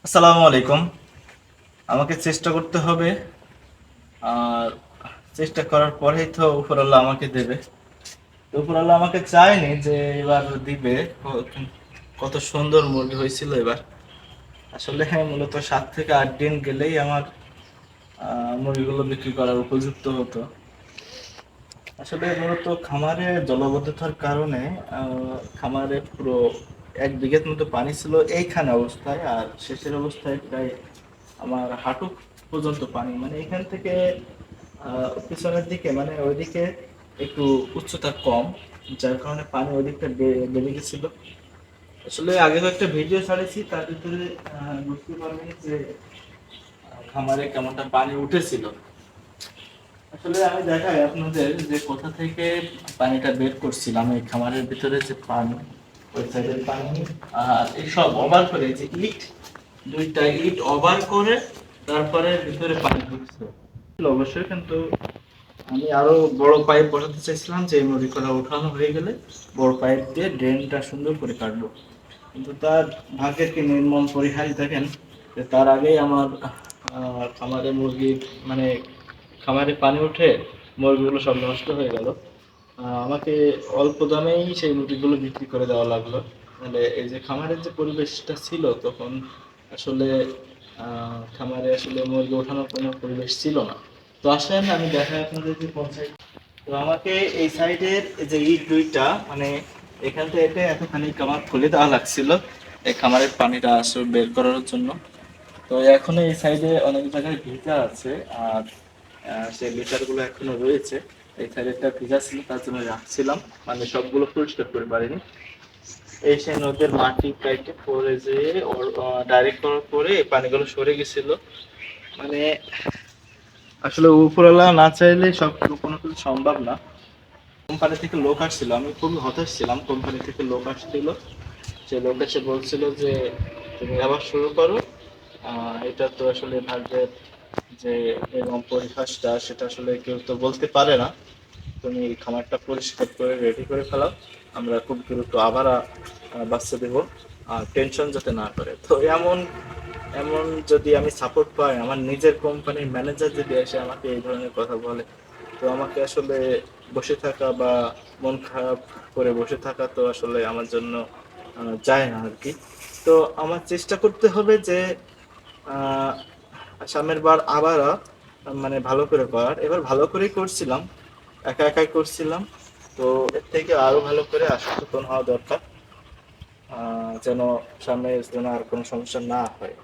আসসালামু আলাইকুম। আমাকে চেষ্টা করতে হবে, আর চেষ্টা করার পরেই তো উপরওয়ালা আমাকে দেবে। তো উপরওয়ালা আমাকে চায়নি যে এবার দিবে। কত সুন্দর মুরগি হয়েছিল এবার। আসলে হ্যাঁ, মূলত 7 থেকে 8 দিন গেলেই আমার মুরগিগুলো বিক্রি করার উপযুক্ত হতো। আসলে মূলত খামারে জলাবদ্ধতার কারণে খামারে পুরো 1 বিঘের মতো পানি ছিল এইখানে অবস্থায়, আর শেষের অবস্থায় প্রায় আমার হাঁটু পর্যন্ত পানি, মানে এখান থেকে পিছনের দিকে, মানে ওইদিকে একটু উচ্চতা কম, যার কারণে পানি ওই দিকটা বেড়ে গেছিল। আসলে আগে তো একটা ভিডিও ছাড়েছি, তার ভিতরে বুঝতে পারবেন যে খামারে কেমনটা পানি উঠেছিল। আসলে আমি দেখাই আপনাদের যে কোথা থেকে পানিটা বের করছিলাম। এই খামারের ভিতরে যে পানি, ওই সাইডের পানি, আর এই সব ওভার করে, যে ইট, 2টা ইট ওভার করে তারপরে ভিতরে পানি ঢুকছে অবশ্যই। কিন্তু আমি আরো বড় পাইপ বসাতে চাইছিলাম, যে মুড়িগুলো উঠানো হয়ে গেলে বড় পাইপ দিয়ে ড্রেনটা সুন্দর করে কাটবো। কিন্তু তার ভাগ্যের কি নির্মম পরিহাস দেখেন, যে তার আগেই আমার খামারে মুরগি, মানে খামারে পানি উঠে মুরগিগুলো সব নষ্ট হয়ে গেল। আমাকে অল্প দামেই সেই মুরগিগুলো বিক্রি করে দেওয়া লাগলো। মানে এই যে খামারের যে পরিবেশটা ছিল তখন, আসলে খামারে আসলে মুরগি ওঠানোর কোনো পরিবেশ ছিল না। তো আসেন আমি দেখাই আপনাদের যে কোন সাইড। তো আমাকে এই সাইডের যে ইট 2টা, মানে এখান থেকে এতখানি কামার খুলে দেওয়া লাগছিল এই খামারের পানিটা আসলে বের করার জন্য। তো এখনো এই সাইডে অনেক জায়গায় ভিজা আছে, আর সেই লিটারগুলো এখনো রয়েছে। এই সাইডেরটা ভিজা ছিল, তার জন্য রাখছিলাম, মানে সবগুলো পরিষ্কার করে পারিনি। এই সেই নদের মাটি কাইটে পরে যে ডাইরেক্ট করার পরে এই পানিগুলো সরে গেছিল। মানে আসলে উপরওয়ালা না চাইলে সব কোনো কিছু সম্ভব না। কোম্পানি থেকে লোক আসছিল, আমি খুবই হতাশ ছিলাম। কোম্পানি থেকে লোক আসছিল, সে লোক এসে বলছিল যে তুমি আবার শুরু করো। এটা তো আসলে ভাগ্যের যে এরকম পরিহাসটা, সেটা আসলে কেউ তো বলতে পারে না। তুমি খামারটা পরিষ্কার করে রেডি করে ফেলাও, আমরা খুব দ্রুত আবার বাচ্চা দেব, আর টেনশন যাতে না করে। তো এমন এমন যদি আমি সাপোর্ট পাই, আমার নিজের কোম্পানির ম্যানেজার যদি এসে আমাকে এই ধরনের কথা বলে, তো আমাকে আসলে বসে থাকা বা মন খারাপ করে বসে থাকা তো আসলে আমার জন্য যায় না আর কি। তো আমার চেষ্টা করতে হবে যে আহ, সামনের বার আবার মানে ভালো করে করার। এবার ভালো করেই করছিলাম, একা একাই করছিলাম। তো এর থেকে আরো ভালো করে সচেতন হওয়া দরকার, যেন সামনে যেন আর কোনো সমস্যা না হয়।